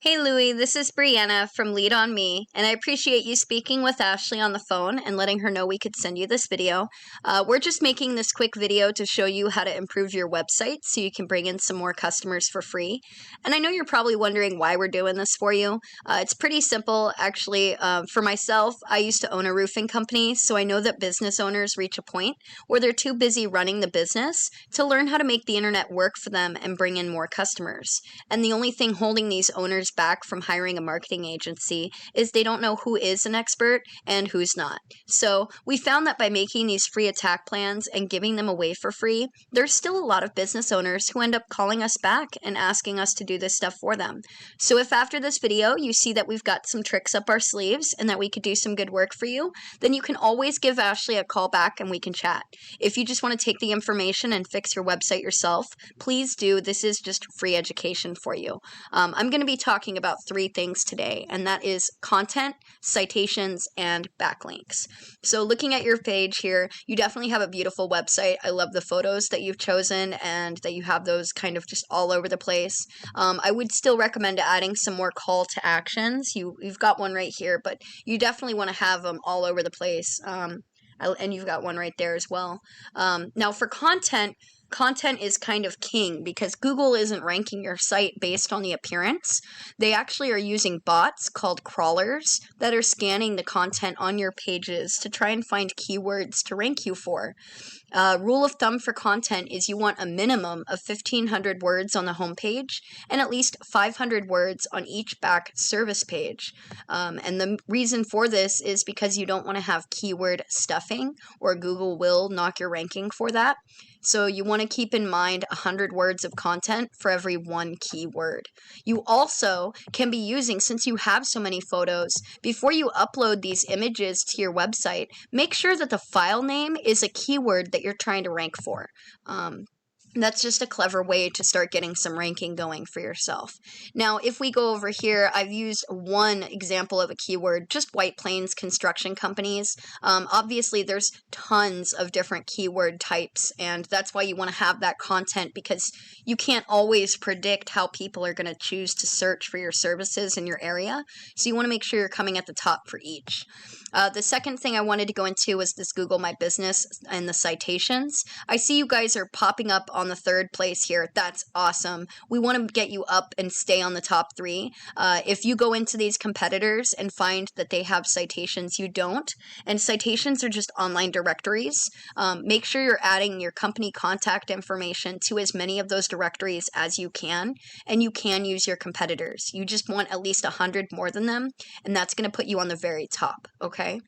Hey Louie, this is Brianna from Lead On Me, and I appreciate you speaking with Ashley on the phone and letting her know we could send you this video. We're just making this quick video to show you how to improve your website so you can bring in some more customers for free. And I know you're probably wondering why we're doing this for you. It's pretty simple, actually. For myself, I used to own a roofing company, so I know that business owners reach a point where they're too busy running the business to learn how to make the internet work for them and bring in more customers. And the only thing holding these owners back from hiring a marketing agency is they don't know who is an expert and who's not. So we found that by making these free attack plans and giving them away for free, there's still a lot of business owners who end up calling us back and asking us to do this stuff for them. So if after this video you see that we've got some tricks up our sleeves and that we could do some good work for you, then you can always give Ashley a call back and we can chat. If you just want to take the information and fix your website yourself, please do. This is just free education for you. I'm going to be talking about three things today, and that is content, citations, and backlinks. So looking at your page here, you definitely have a beautiful website. I love the photos that you've chosen and that you have those kind of just all over the place. I would still recommend adding some more call to actions. You've got one right here, but you definitely want to have them all over the place. And you've got one right there as well. Now for content is kind of king because Google isn't ranking your site based on the appearance. They actually are using bots called crawlers that are scanning the content on your pages to try and find keywords to rank you for. Rule of thumb for content is you want a minimum of 1,500 words on the home page and at least 500 words on each back service page. And the reason for this is because you don't want to have keyword stuffing, or Google will knock your ranking for that. So you want to keep in mind 100 words of content for every one keyword. You also can be using, since you have so many photos, before you upload these images to your website, make sure that the file name is a keyword that you're trying to rank for. That's just a clever way to start getting some ranking going for yourself. Now, if we go over here, I've used one example of a keyword, just White Plains Construction Companies. Obviously, there's tons of different keyword types, and that's why you want to have that content because you can't always predict how people are going to choose to search for your services in your area. So you want to make sure you're coming at the top for each. The second thing I wanted to go into was this Google My Business and the citations. I see you guys are popping up on the third place here. That's awesome. We want to get you up and stay on the top three. If you go into these competitors and find that they have citations, you don't, and citations are just online directories, make sure you're adding your company contact information to as many of those directories as you can, and you can use your competitors. You just want at least 100 more than them, and that's going to put you on the very top, okay?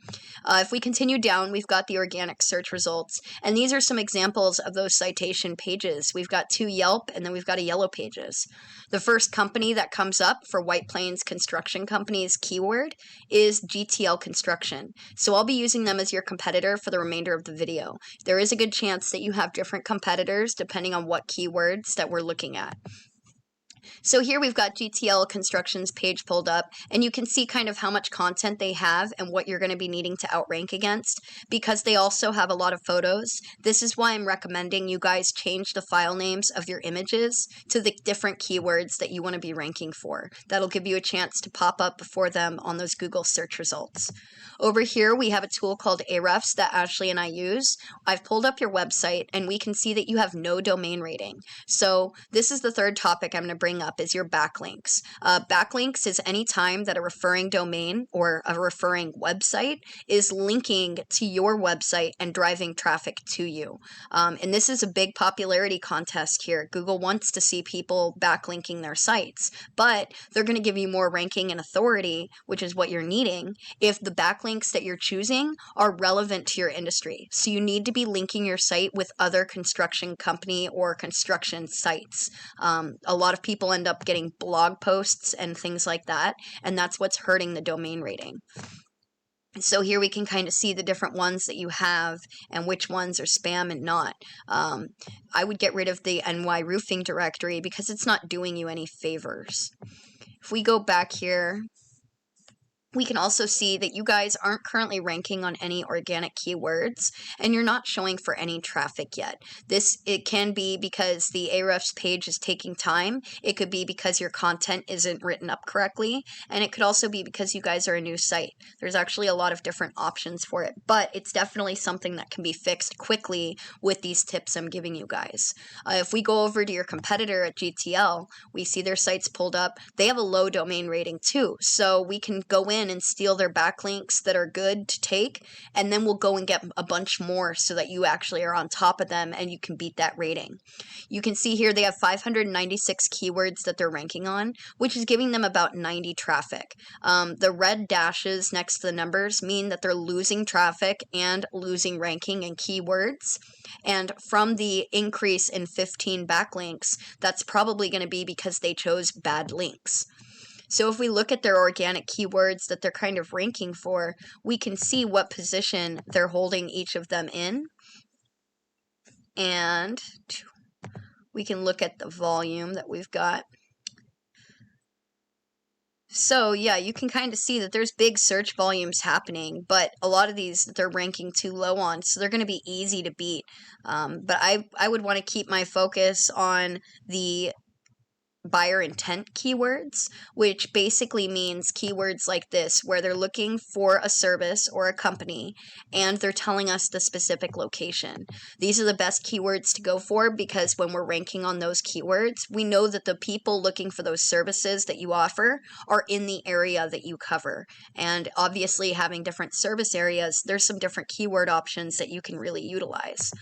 If we continue down, we've got the organic search results, and these are some examples of those citation pages. We've got 2 Yelp, and then we've got a Yellow Pages. The first company that comes up for White Plains Construction Company's keyword is GTL Construction. So I'll be using them as your competitor for the remainder of the video. There is a good chance that you have different competitors depending on what keywords that we're looking at. So here we've got GTL Construction's page pulled up, and you can see kind of how much content they have and what you're going to be needing to outrank against. Because they also have a lot of photos, this is why I'm recommending you guys change the file names of your images to the different keywords that you want to be ranking for. That'll give you a chance to pop up before them on those Google search results. Over here, we have a tool called Ahrefs that Ashley and I use. I've pulled up your website, and we can see that you have no domain rating. So this is the third topic I'm going to bring up is your backlinks. Backlinks is any time that a referring domain or a referring website is linking to your website and driving traffic to you. And this is a big popularity contest here. Google wants to see people backlinking their sites, but they're going to give you more ranking and authority, which is what you're needing, if the backlinks that you're choosing are relevant to your industry. So you need to be linking your site with other construction company or construction sites. A lot of people end up getting blog posts and things like that, and that's what's hurting the domain rating. So here we can kind of see the different ones that you have and which ones are spam and not. I would get rid of the NY roofing directory because it's not doing you any favors. If we go back here, we can also see that you guys aren't currently ranking on any organic keywords and you're not showing for any traffic yet. It can be because the Ahrefs page is taking time. It could be because your content isn't written up correctly, and it could also be because you guys are a new site. There's actually a lot of different options for it, but it's definitely something that can be fixed quickly with these tips I'm giving you guys. If we go over to your competitor at GTL, we see their sites pulled up. They have a low domain rating too, so we can go in and steal their backlinks that are good to take, and then we'll go and get a bunch more so that you actually are on top of them and you can beat that rating. You can see here they have 596 keywords that they're ranking on, which is giving them about 90 traffic. The red dashes next to the numbers mean that they're losing traffic and losing ranking in keywords. And from the increase in 15 backlinks, that's probably going to be because they chose bad links. So if we look at their organic keywords that they're kind of ranking for, we can see what position they're holding each of them in. And we can look at the volume that we've got. So yeah, you can kind of see that there's big search volumes happening, but a lot of these they're ranking too low on, so they're going to be easy to beat. But I would want to keep my focus on the buyer intent keywords, which basically means keywords like this, where they're looking for a service or a company and they're telling us the specific location. These are the best keywords to go for because when we're ranking on those keywords, we know that the people looking for those services that you offer are in the area that you cover. And obviously, having different service areas, there's some different keyword options that you can really utilize.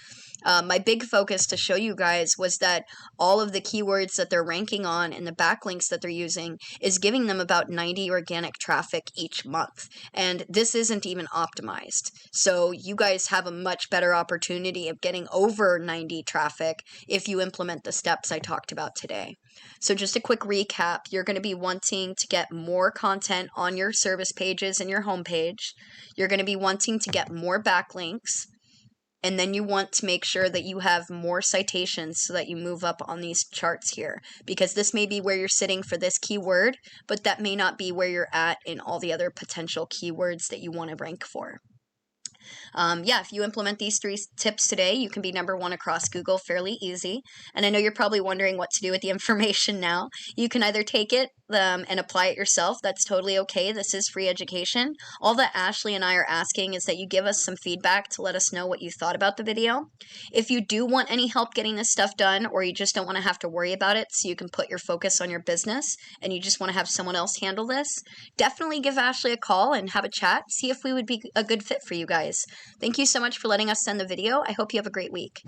My big focus to show you guys was that all of the keywords that they're ranking on and the backlinks that they're using is giving them about 90 organic traffic each month. And this isn't even optimized. So you guys have a much better opportunity of getting over 90 traffic if you implement the steps I talked about today. So just a quick recap, you're going to be wanting to get more content on your service pages and your homepage. You're going to be wanting to get more backlinks. And then you want to make sure that you have more citations so that you move up on these charts here, because this may be where you're sitting for this keyword, but that may not be where you're at in all the other potential keywords that you want to rank for. Yeah, if you implement these 3 tips today, you can be #1 across Google fairly easy. And I know you're probably wondering what to do with the information now. You can either take it and apply it yourself. That's totally okay. This is free education. All that Ashley and I are asking is that you give us some feedback to let us know what you thought about the video. If you do want any help getting this stuff done, or you just don't want to have to worry about it so you can put your focus on your business and you just want to have someone else handle this, definitely give Ashley a call and have a chat, see if we would be a good fit for you guys. Thank you so much for letting us send the video. I hope you have a great week.